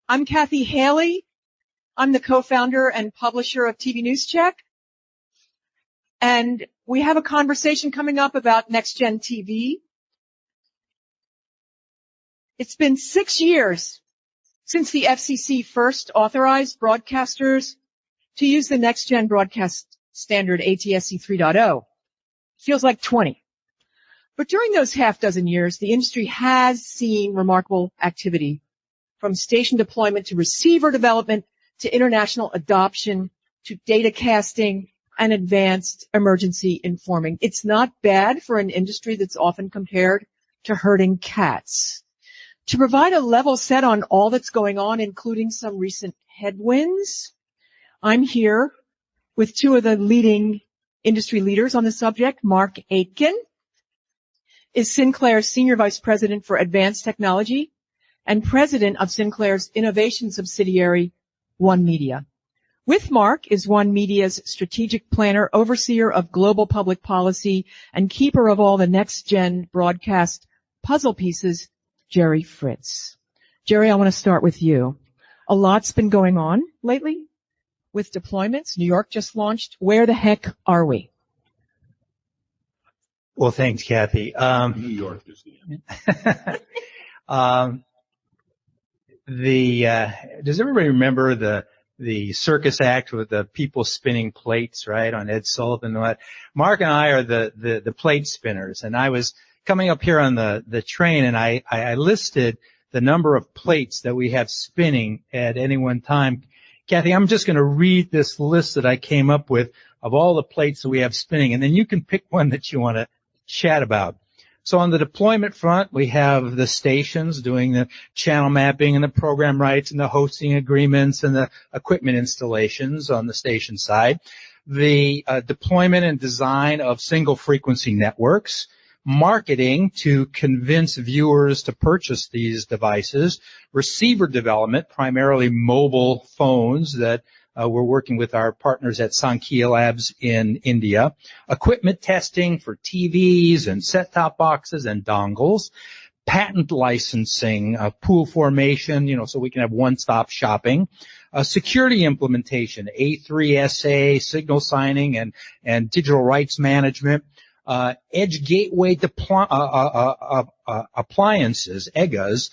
I'm Kathy Haley. I'm the co-founder and publisher of TV News Check. And we have a conversation coming up about next-gen TV. It's been 6 years since the FCC first authorized broadcasters to use the next-gen broadcast standard ATSC 3.0. Feels like 20. But during those half dozen years, the industry has seen remarkable activity, from station deployment to receiver development to international adoption to datacasting and advanced emergency informing. It's not bad for an industry that's often compared to herding cats. To provide a level set on all that's going on, including some recent headwinds, I'm here with two of the leading industry leaders on the subject. Mark Aitken is Sinclair's Senior Vice President for Advanced Technology and President of Sinclair's innovation subsidiary, One Media. With Mark is One Media's strategic planner, overseer of global public policy, and keeper of all the next-gen broadcast puzzle pieces, Jerry Fritz. Jerry, I want to start with you. A lot's been going on lately with deployments. New York just launched. Where the heck are we? Well, thanks, Kathy. New York is the end. Does everybody remember the circus act with the people spinning plates, right, on Ed Sullivan and what? Mark and I are the plate spinners, and I was coming up here on the train, and I listed the number of plates that we have spinning at any one time. Kathy, I'm just going to read this list that I came up with of all the plates that we have spinning, and then you can pick one that you want to chat about. So on the deployment front, we have the stations doing the channel mapping and the program rights and the hosting agreements and the equipment installations on the station side. The deployment and design of single frequency networks, marketing to convince viewers to purchase these devices, receiver development, primarily mobile phones that we're working with our partners at Sankhya Labs in India. Equipment testing for TVs and set-top boxes and dongles. Patent licensing, pool formation, so we can have one-stop shopping. Security implementation, A3SA, signal signing and digital rights management. Edge gateway appliances, EGAs,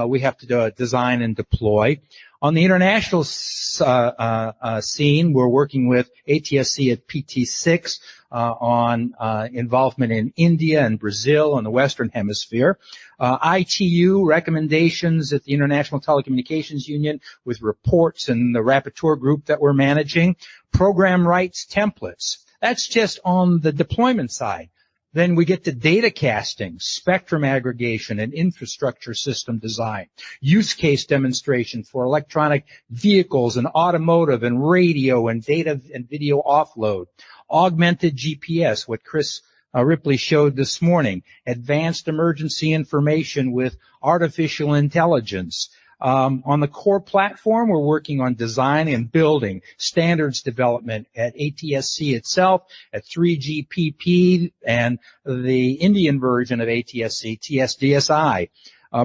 we have to design and deploy. On the international scene, we're working with ATSC at PT6 on involvement in India and Brazil and the Western Hemisphere. ITU recommendations at the International Telecommunications Union with reports and the rapporteur group that we're managing. Program rights templates. That's just on the deployment side. Then we get to datacasting, spectrum aggregation, and infrastructure system design, use case demonstration for electronic vehicles and automotive and radio and data and video offload, augmented GPS, what Chris Ripley showed this morning, advanced emergency information with artificial intelligence. On the core platform, we're working on design and building standards development at ATSC itself, at 3GPP, and the Indian version of ATSC, TSDSI.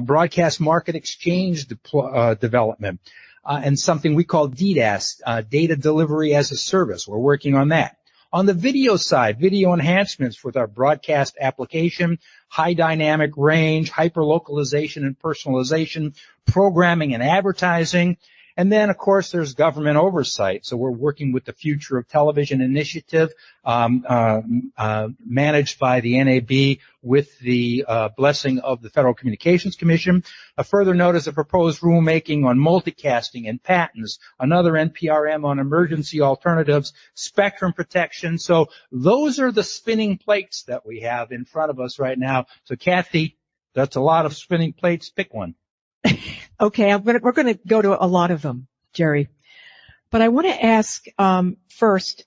Broadcast market exchange development, and something we call DDAS, data delivery as a service. We're working on that. On the video side, video enhancements with our broadcast application, high dynamic range, hyperlocalization and personalization, programming and advertising. And then, of course, there's government oversight. So we're working with the Future of Television Initiative, managed by the NAB with the blessing of the Federal Communications Commission. A further notice of proposed rulemaking on multicasting and patents, another NPRM on emergency alternatives, spectrum protection. So those are the spinning plates that we have in front of us right now. So, Kathy, that's a lot of spinning plates. Pick one. Okay, we're going to go to a lot of them, Jerry. But I want to ask first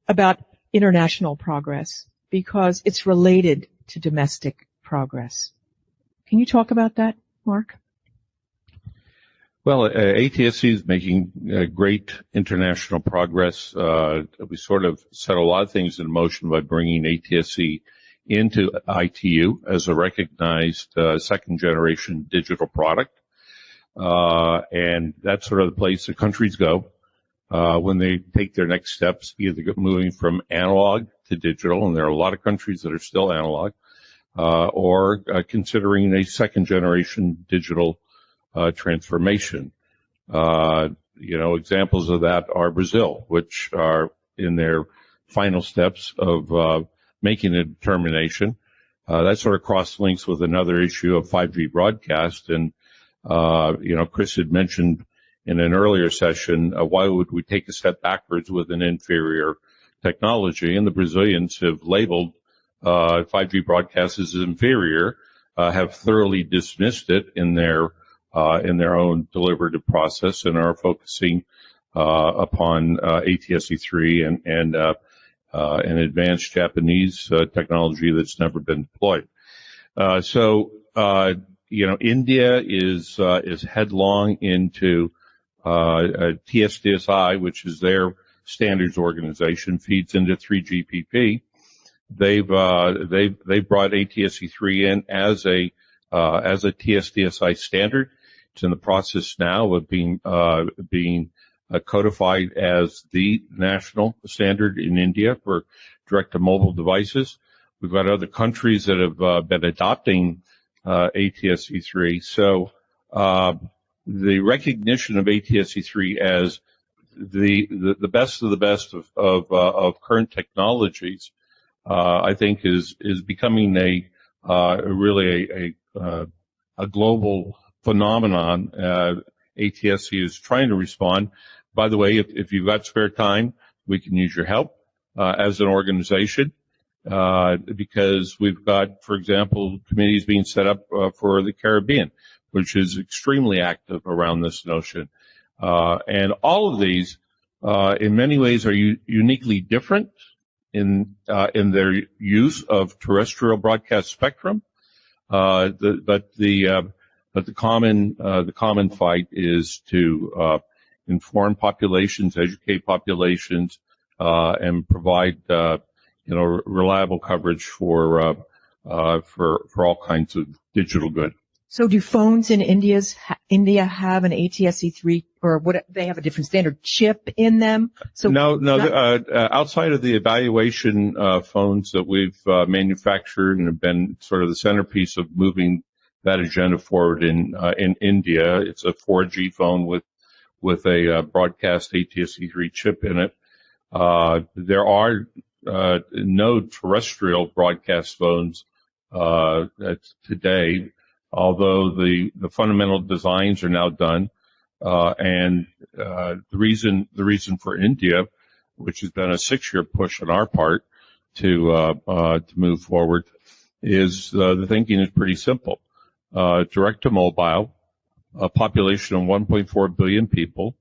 about international progress, because it's related to domestic progress. Can you talk about that, Mark? Well, ATSC is making great international progress. We sort of set a lot of things in motion by bringing ATSC into ITU as a recognized second-generation digital product. And that's sort of the place the countries go when they take their next steps, either moving from analog to digital, and there are a lot of countries that are still analog, or considering a second generation digital transformation. Examples of that are Brazil, which are in their final steps of making a determination. That sort of cross-links with another issue of 5G broadcast. And, Chris had mentioned in an earlier session, why would we take a step backwards with an inferior technology? And the Brazilians have labeled 5G broadcast as inferior, have thoroughly dismissed it in their own deliberative process, and are focusing upon ATSC3 and an advanced Japanese technology that's never been deployed. India is headlong into TSDSI, which is their standards organization, feeds into 3GPP. They've brought ATSC3 in as a TSDSI standard. It's in the process now of being codified as the national standard in India for direct-to-mobile devices. We've got other countries that have been adopting ATSC3. So the recognition of ATSC3 as the best of the best of current technologies, I think is becoming a global phenomenon. ATSC is trying to respond. By the way, if you've got spare time, we can use your help as an organization, because we've got, for example, committees being set up for the Caribbean, which is extremely active around this notion. And all of these, in many ways, are uniquely different in their use of terrestrial broadcast spectrum. But the common fight is to inform populations, educate populations, and provide reliable coverage for all kinds of digital good. So do phones in India have an ATSC3, or what? They have a different standard chip in them? So no. Outside of the evaluation phones that we've manufactured and have been sort of the centerpiece of moving that agenda forward in India, it's a 4G phone with a broadcast ATSC3 chip in it. There are no terrestrial broadcast phones today, although the fundamental designs are now done. And the reason for India, which has been a 6-year push on our part to move forward, is the thinking is pretty simple. Direct to mobile, a population of 1.4 billion people,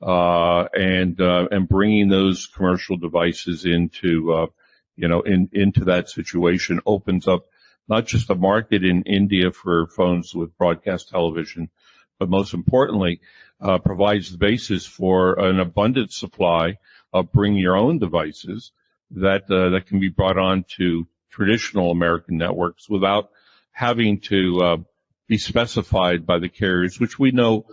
and bringing those commercial devices into that situation opens up not just a market in India for phones with broadcast television, but most importantly, provides the basis for an abundant supply of bring your own devices that can be brought on to traditional American networks without having to be specified by the carriers, which we know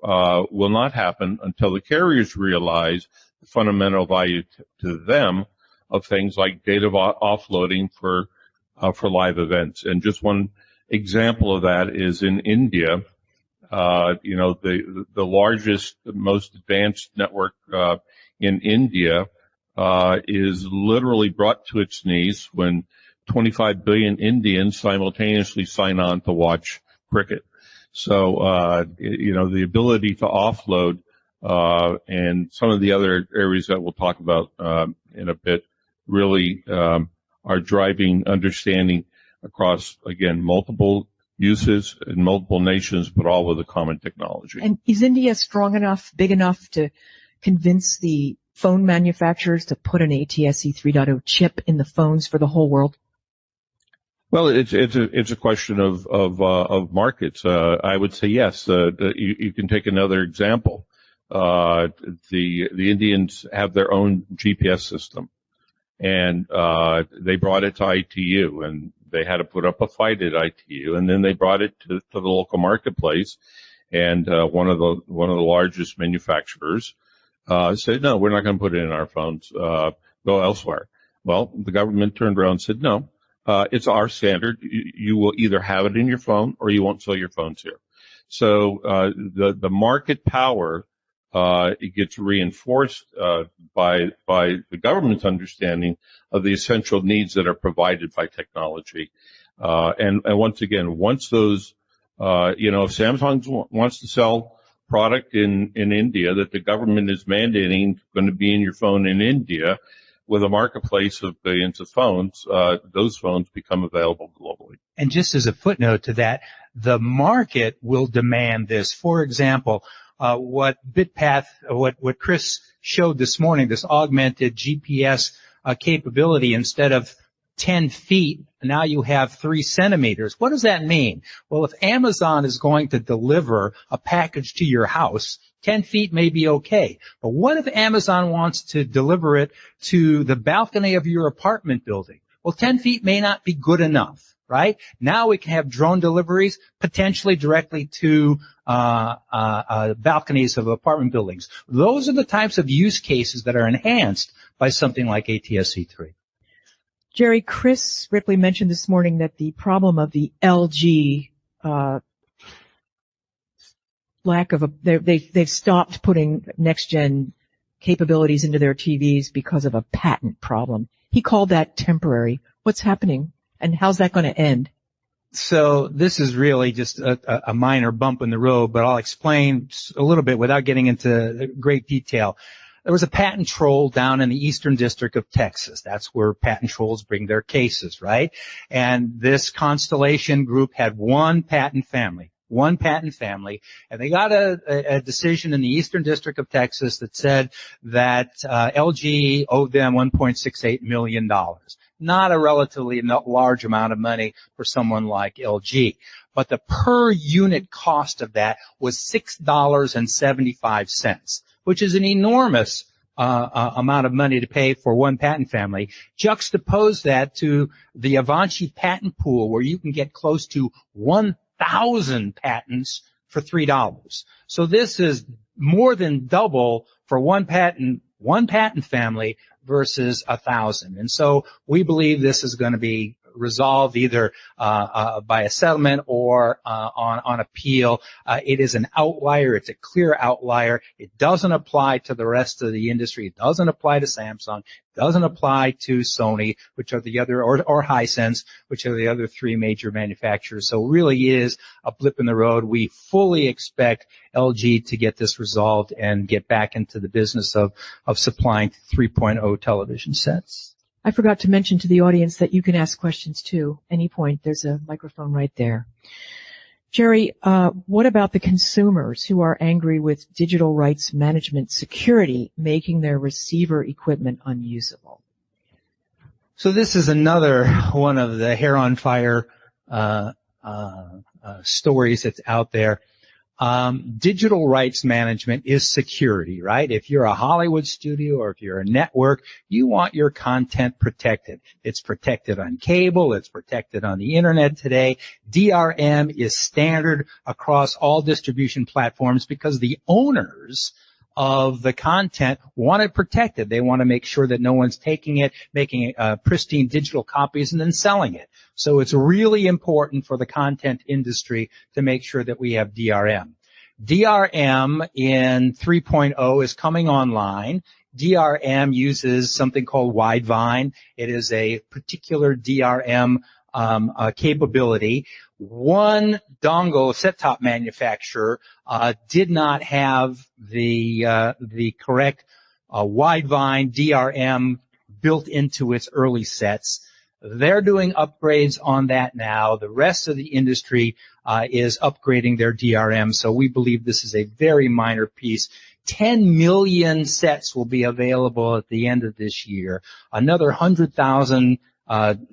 will not happen until the carriers realize the fundamental value to them of things like data offloading for live events. And just one example of that is in India. The largest, most advanced network in India is literally brought to its knees when 25 billion Indians simultaneously sign on to watch cricket. So, the ability to offload and some of the other areas that we'll talk about in a bit really are driving understanding across, again, multiple uses in multiple nations, but all with a common technology. And is India strong enough, big enough to convince the phone manufacturers to put an ATSC 3.0 chip in the phones for the whole world? Well, it's a question of markets. I would say yes. You can take another example. The Indians have their own GPS system, and they brought it to ITU, and they had to put up a fight at ITU, and then they brought it to the local marketplace, And one of the largest manufacturers said, no, we're not going to put it in our phones. Go elsewhere. Well, the government turned around and said, no, it's our standard. You will either have it in your phone or you won't sell your phones here. So the market power it gets reinforced by the government's understanding of the essential needs that are provided by technology. And once again, once those if Samsung wants to sell product in India that the government is mandating going to be in your phone in India, with a marketplace of billions of phones, those phones become available globally. And just as a footnote to that, the market will demand this. For example, what Chris showed this morning, this augmented GPS capability, instead of 10 feet, now you have 3 centimeters. What does that mean? Well, if Amazon is going to deliver a package to your house, 10 feet may be okay. But what if Amazon wants to deliver it to the balcony of your apartment building? Well, 10 feet may not be good enough, right? Now we can have drone deliveries potentially directly to balconies of apartment buildings. Those are the types of use cases that are enhanced by something like ATSC3. Jerry, Chris Ripley mentioned this morning that the problem of the LG they've stopped putting next-gen capabilities into their TVs because of a patent problem. He called that temporary. What's happening, and how's that going to end? So this is really just a minor bump in the road, but I'll explain a little bit without getting into great detail. There was a patent troll down in the Eastern District of Texas. That's where patent trolls bring their cases, right? And this Constellation group had one patent family, and they got a decision in the Eastern District of Texas that said that LG owed them $1.68 million. Not a relatively large amount of money for someone like LG. But the per unit cost of that was $6.75. Which is an enormous amount of money to pay for one patent family. Juxtapose that to the Avanci patent pool, where you can get close to 1,000 patents for $3. So this is more than double for one patent family versus 1,000. And so we believe this is going to be resolved either by a settlement or on appeal. It is an outlier. It's a clear outlier. It doesn't apply to the rest of the industry. It doesn't apply to Samsung. It doesn't apply to Sony, which are the other, or Hisense, which are the other 3 major manufacturers. So it really is a blip in the road. We fully expect LG to get this resolved and get back into the business of supplying 3.0 television sets. I forgot to mention to the audience that you can ask questions too. Any point, there's a microphone right there. Jerry, what about the consumers who are angry with digital rights management security making their receiver equipment unusable? So this is another one of the hair on fire stories that's out there. Digital rights management is security, right? If you're a Hollywood studio or if you're a network, you want your content protected. It's protected on cable. It's protected on the internet today. DRM is standard across all distribution platforms because the owners of the content want it protected. They want to make sure that no one's taking it, making pristine digital copies and then selling it. So it's really important for the content industry to make sure that we have DRM. DRM in 3.0 is coming online. DRM uses something called Widevine. It is a particular DRM capability. One dongle set-top manufacturer did not have the correct Widevine DRM built into its early sets. They're doing upgrades on that now. The rest of the industry is upgrading their DRM, so we believe this is a very minor piece. 10 million sets will be available at the end of this year. Another 100,000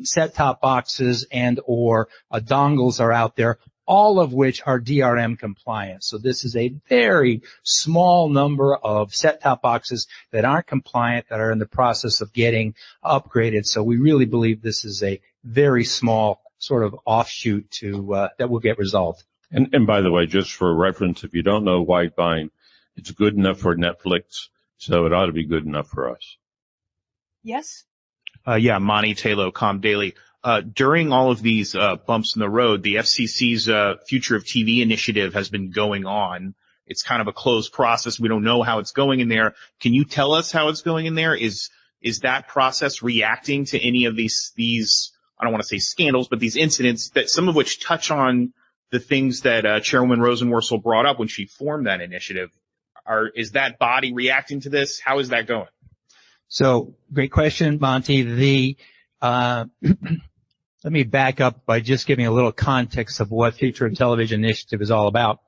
set-top boxes and or dongles are out there, all of which are DRM compliant. So this is a very small number of set-top boxes that aren't compliant, that are in the process of getting upgraded. So we really believe this is a very small sort of offshoot to that will get resolved. And by the way, just for reference, if you don't know Widevine, it's good enough for Netflix, so it ought to be good enough for us. Yes? Yeah, Monty Taylor, Com Daily. During all of these bumps in the road, the FCC's Future of TV initiative has been going on. It's kind of a closed process. We don't know how it's going in there. Can you tell us how it's going in there? Is that process reacting to any of these I don't want to say scandals, but these incidents that some of which touch on the things that Chairwoman Rosenworcel brought up when she formed that initiative? Is that body reacting to this? How is that going? So, great question, Monty. Let me back up by just giving a little context of what Future of Television Initiative is all about.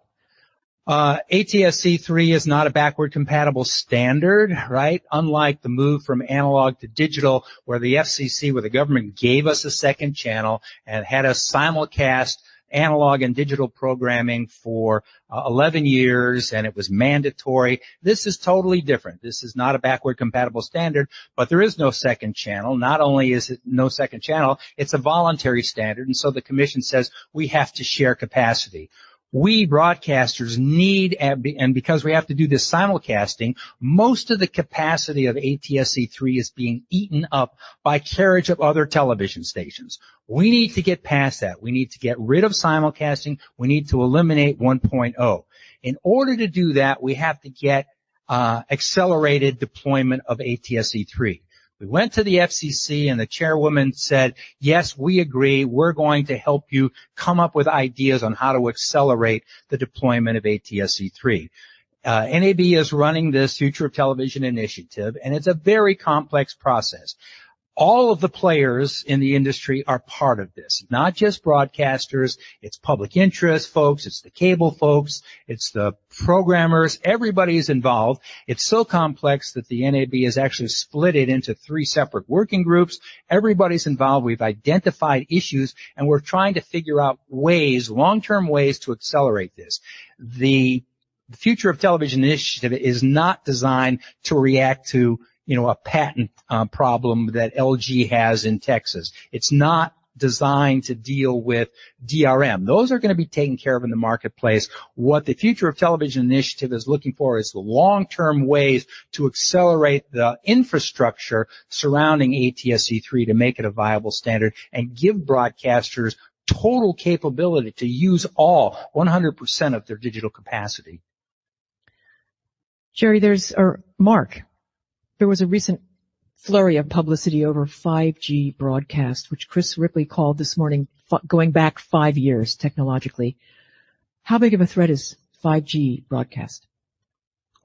ATSC3 is not a backward compatible standard, right? Unlike the move from analog to digital, where the FCC, where the government gave us a second channel and had us simulcast analog and digital programming for 11 years, and it was mandatory. This is totally different. This is not a backward compatible standard, but there is no second channel. Not only is it no second channel, it's a voluntary standard, and so the commission says we have to share capacity. We broadcasters need, and because we have to do this simulcasting, most of the capacity of ATSC3 is being eaten up by carriage of other television stations. We need to get past that. We need to get rid of simulcasting. We need to eliminate 1.0. In order to do that, we have to get accelerated deployment of ATSC3. We went to the FCC and the chairwoman said, yes, we agree. We're going to help you come up with ideas on how to accelerate the deployment of ATSC3. NAB is running this Future of Television initiative, and it's a very complex process. All of the players in the industry are part of this, not just broadcasters. It's public interest folks. It's the cable folks. It's the programmers. Everybody is involved. It's so complex that the NAB has actually split it into 3 separate working groups. Everybody's involved. We've identified issues, and we're trying to figure out ways, long-term ways to accelerate this. The Future of Television initiative is not designed to react to a patent problem that LG has in Texas. It's not designed to deal with DRM. Those are going to be taken care of in the marketplace. What the Future of Television Initiative is looking for is the long-term ways to accelerate the infrastructure surrounding ATSC3 to make it a viable standard and give broadcasters total capability to use all 100% of their digital capacity. Jerry, Mark. There was a recent flurry of publicity over 5G broadcast, which Chris Ripley called this morning going back 5 years technologically. How big of a threat is 5G broadcast?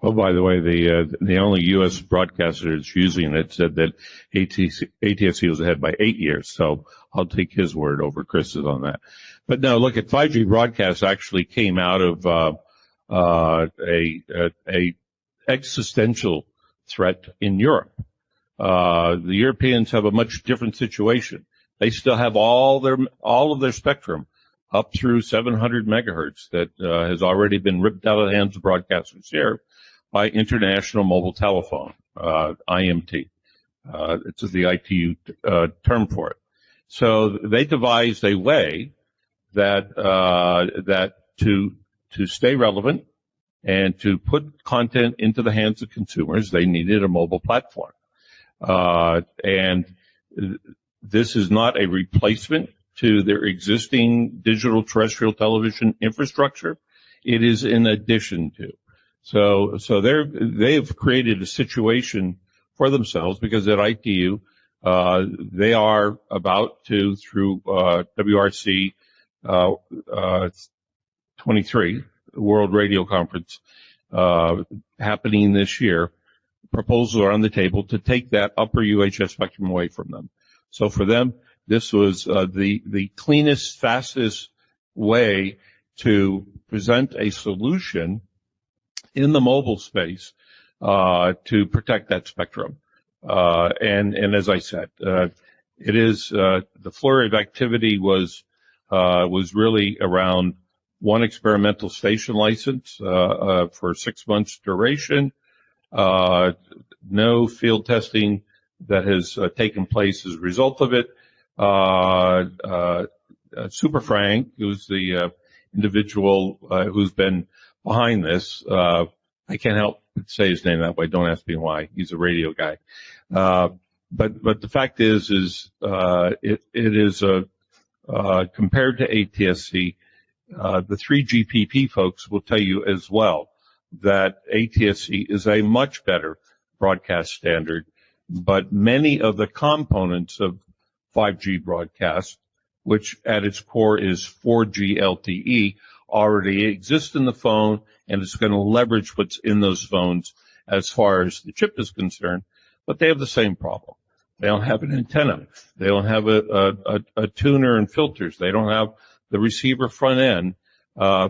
Well, by the way, the only U.S. broadcaster that's using it said that ATSC was ahead by 8 years, so I'll take his word over Chris's on that. But no, look, 5G broadcast actually came out of a existential threat in Europe. The Europeans have a much different situation. They still have all of their spectrum up through 700 megahertz that has already been ripped out of the hands of broadcasters here by international mobile telephone, IMT. It's the ITU term for it. So they devised a way that to stay relevant and to put content into the hands of consumers, they needed a mobile platform. And this is not a replacement to their existing digital terrestrial television infrastructure. It is in addition to. So they've created a situation for themselves because at ITU, they are about to, through WRC 23, World Radio Conference, happening this year, proposals are on the table to take that upper UHF spectrum away from them. So for them, this was the cleanest, fastest way to present a solution in the mobile space to protect that spectrum. And as I said, it is the flurry of activity was really around one experimental station license for 6 months duration. No field testing that has taken place as a result of it. Super Frank, who's the individual who's been behind this. I can't help but say his name that way. Don't ask me why. He's a radio guy. But the fact is it is compared to ATSC, the 3GPP folks will tell you as well that ATSC is a much better broadcast standard, but many of the components of 5G broadcast, which at its core is 4G LTE, already exist in the phone, and it's going to leverage what's in those phones as far as the chip is concerned, but they have the same problem. They don't have an antenna. They don't have a tuner and filters. They don't have the receiver front end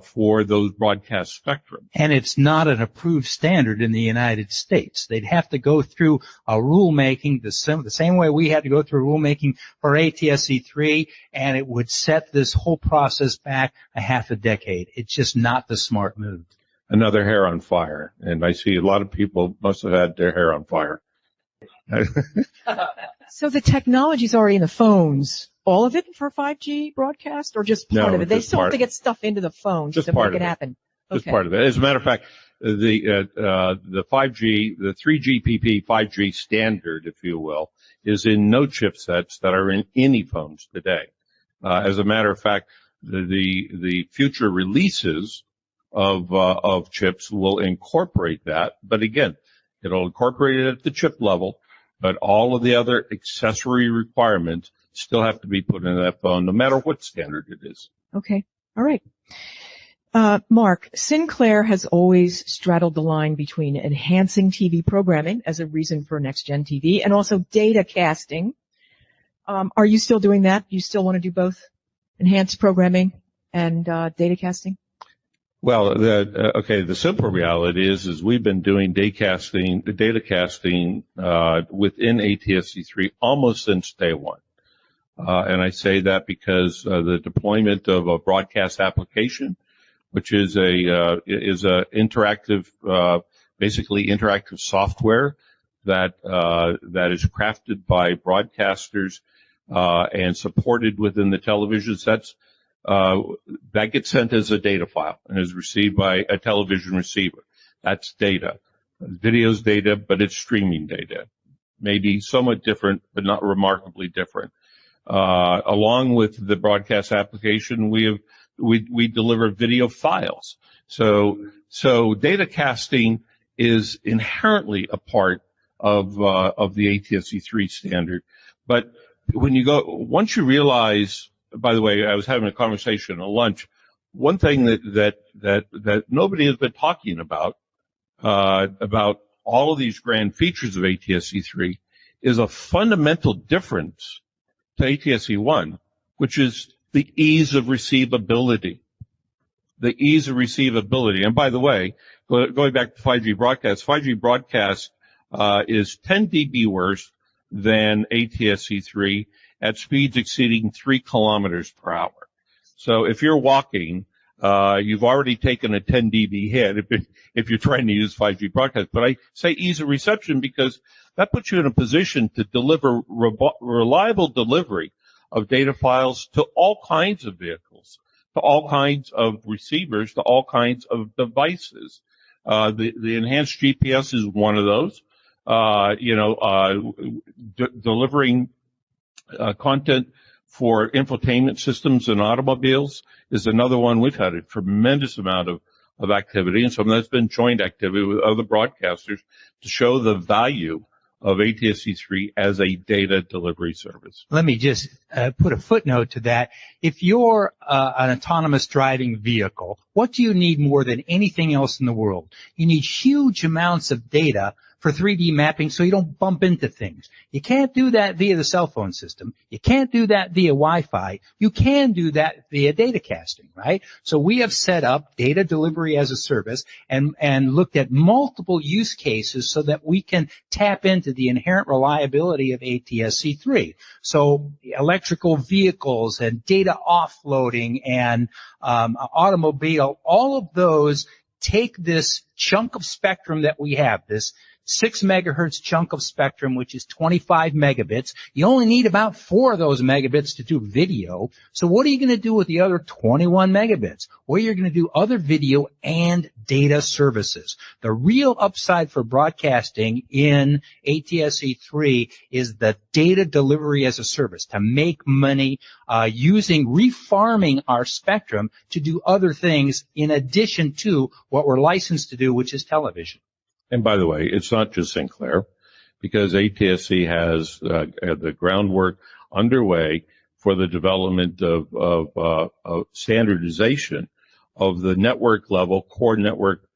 for those broadcast spectrums. And it's not an approved standard in the United States. They'd have to go through a rulemaking the same way we had to go through rulemaking for ATSC3, and it would set this whole process back a half a decade. It's just not the smart move. Another hair on fire. And I see a lot of people must have had their hair on fire. So the technology's already in the phones. All of it for 5G broadcast, or just part of it? They still have to get stuff into the phones to make it happen. Just part of it. As a matter of fact, the 5G, the 3GPP 5G standard, if you will, is in no chipsets that are in any phones today. As a matter of fact, the future releases of chips will incorporate that, but again, it'll incorporate it at the chip level, but all of the other accessory requirements still have to be put into that phone, no matter what standard it is. Okay. All right. Mark, Sinclair has always straddled the line between enhancing TV programming as a reason for next-gen TV and also data casting. Are you still doing that? Do you still want to do both enhanced programming and data casting? Well, the simple reality is we've been doing data casting within ATSC3 almost since day one. And I say that because the deployment of a broadcast application, which is a interactive, basically interactive software that is crafted by broadcasters and supported within the television sets, that gets sent as a data file and is received by a television receiver. That's data. Video's data, but it's streaming data. Maybe somewhat different, but not remarkably different. Along with the broadcast application, we deliver video files. So data casting is inherently a part of the ATSC3 standard. But once you realize, by the way, I was having a conversation at lunch. One thing that nobody has been talking about all of these grand features of ATSC3 is a fundamental difference to ATSC1, which is the ease of receivability. The ease of receivability. And by the way, going back to 5G broadcast is 10 dB worse than ATSC3 at speeds exceeding 3 kilometers per hour. So if you're walking, you've already taken a 10 dB hit if you're trying to use 5G broadcast. But I say ease of reception because that puts you in a position to deliver reliable delivery of data files to all kinds of vehicles, to all kinds of receivers, to all kinds of devices. The enhanced GPS is one of those. Delivering content for infotainment systems in automobiles is another one. We've had a tremendous amount of activity, and some of that's been joint activity with other broadcasters to show the value of ATSC3 as a data delivery service. Let me just put a footnote to that. If you're an autonomous driving vehicle, what do you need more than anything else in the world? You need huge amounts of data for 3D mapping so you don't bump into things. You can't do that via the cell phone system. You can't do that via Wi-Fi. You can do that via data casting, right? So we have set up data delivery as a service and looked at multiple use cases so that we can tap into the inherent reliability of ATSC3. So electrical vehicles and data offloading and automobile, all of those take this chunk of spectrum that we have, this 6 megahertz chunk of spectrum, which is 25 megabits. You only need about 4 of those megabits to do video. So what are you going to do with the other 21 megabits? Well, you're going to do other video and data services. The real upside for broadcasting in ATSC3 is the data delivery as a service, to make money using refarming our spectrum to do other things in addition to what we're licensed to do, which is television. And by the way, it's not just Sinclair, because ATSC has the groundwork underway for the development of standardization of the network level core network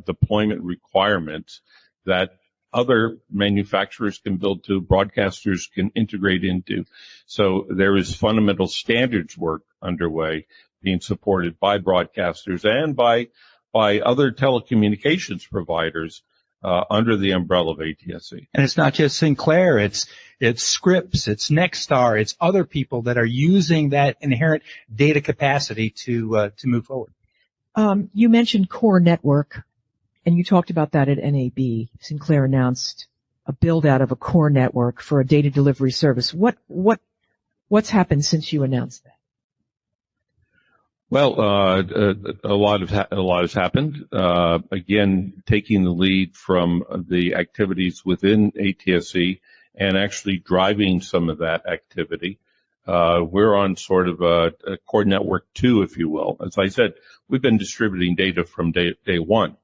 deployment requirements that other manufacturers can build to, broadcasters can integrate into. So there is fundamental standards work underway being supported by broadcasters and by other telecommunications providers under the umbrella of ATSC. And it's not just Sinclair, it's Scripps, it's Nexstar, it's other people that are using that inherent data capacity to move forward. You mentioned core network, and you talked about that at NAB. Sinclair announced a build out of a core network for a data delivery service. What's happened since you announced that? Well, a lot has happened. Again, taking the lead from the activities within ATSC and actually driving some of that activity. We're on sort of a core network 2, if you will. As I said, we've been distributing data from day one.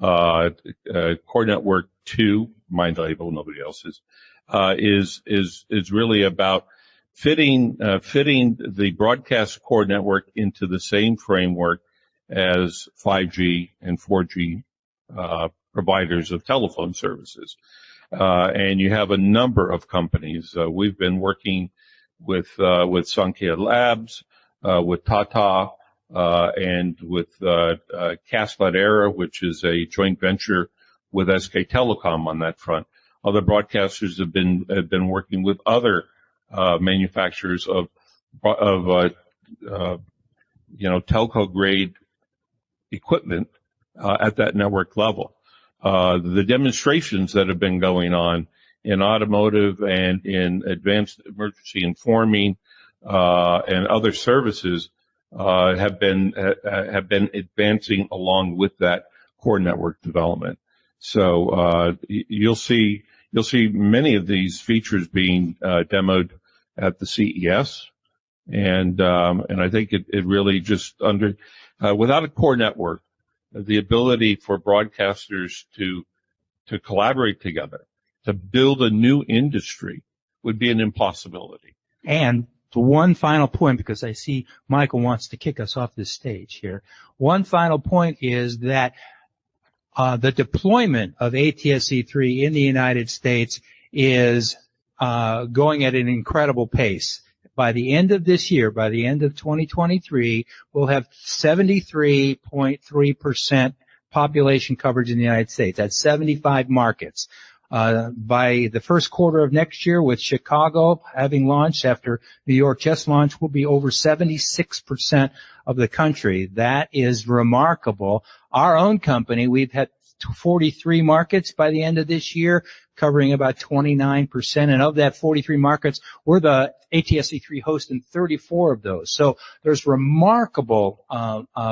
Core network 2, my label, nobody else's, is really about fitting the broadcast core network into the same framework as 5G and 4G providers of telephone services. And you have a number of companies. We've been working with Sankya Labs, with Tata, and with Castled Era, which is a joint venture with SK Telecom on that front. Other broadcasters have been working with other manufacturers of telco grade equipment at that network level. The demonstrations that have been going on in automotive and in advanced emergency informing and other services have been advancing along with that core network development. So you'll see many of these features being demoed at the CES, and I think it really just without a core network, the ability for broadcasters to collaborate together to build a new industry would be an impossibility. And to one final point, because I see Michael wants to kick us off this stage here. One final point is that the deployment of ATSC3 in the United States is going at an incredible pace. By the end of this year, by the end of 2023, we'll have 73.3% population coverage in the United States. That's 75 markets. By the first quarter of next year, with Chicago having launched after New York just launched, we'll be over 76% of the country. That is remarkable. Our own company, we've had 43 markets by the end of this year, covering about 29%. And of that 43 markets, we're the ATSC3 host in 34 of those. So there's remarkable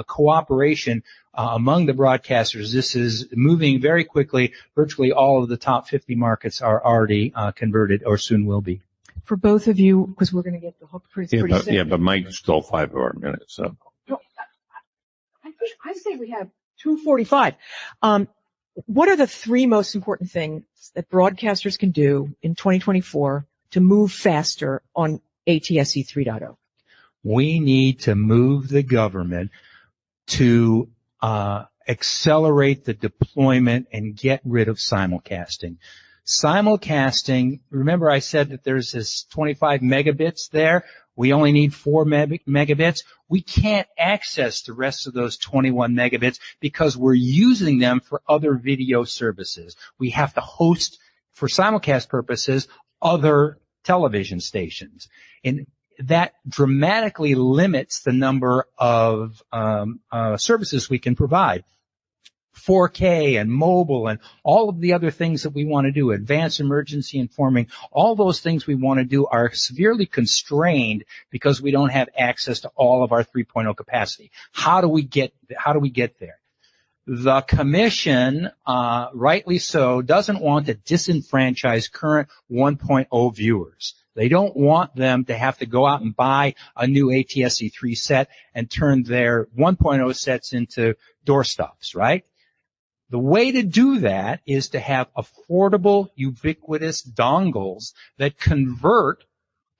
cooperation among the broadcasters. This is moving very quickly. Virtually all of the top 50 markets are already converted or soon will be. For both of you, because we're going to get the hook pretty soon. Yeah, but Mike stole 5 of our minutes. So I say we have 2:45. What are the 3 most important things that broadcasters can do in 2024 to move faster on ATSC 3.0? We need to move the government to accelerate the deployment and get rid of simulcasting. Simulcasting, remember I said that there's this 25 megabits there. We only need 4 megabits. We can't access the rest of those 21 megabits because we're using them for other video services. We have to host, for simulcast purposes, other television stations. And that dramatically limits the number of services we can provide. 4K and mobile and all of the other things that we want to do, advanced emergency informing, all those things we want to do are severely constrained because we don't have access to all of our 3.0 capacity. How do we get there? The commission, rightly so, doesn't want to disenfranchise current 1.0 viewers. They don't want them to have to go out and buy a new ATSC3 set and turn their 1.0 sets into doorstops, right? The way to do that is to have affordable, ubiquitous dongles that convert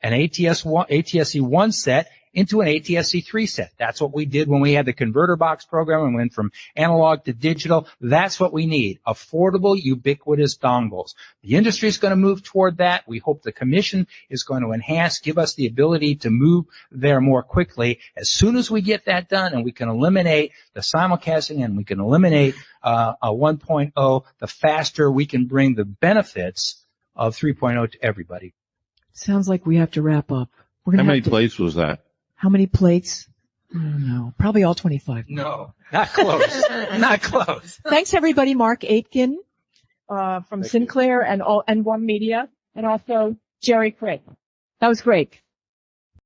an ATSC1 set into an ATSC3 set. That's what we did when we had the converter box program and went from analog to digital. That's what we need, affordable, ubiquitous dongles. The industry is going to move toward that. We hope the commission is going to give us the ability to move there more quickly. As soon as we get that done and we can eliminate the simulcasting and we can eliminate a 1.0, the faster we can bring the benefits of 3.0 to everybody. Sounds like we have to wrap up. How many plates was that? How many plates? I don't know. Probably all 25. No, not close. Not close. Thanks everybody. Mark Aitken, from Sinclair and One Media, and also Jerry Craig. That was great.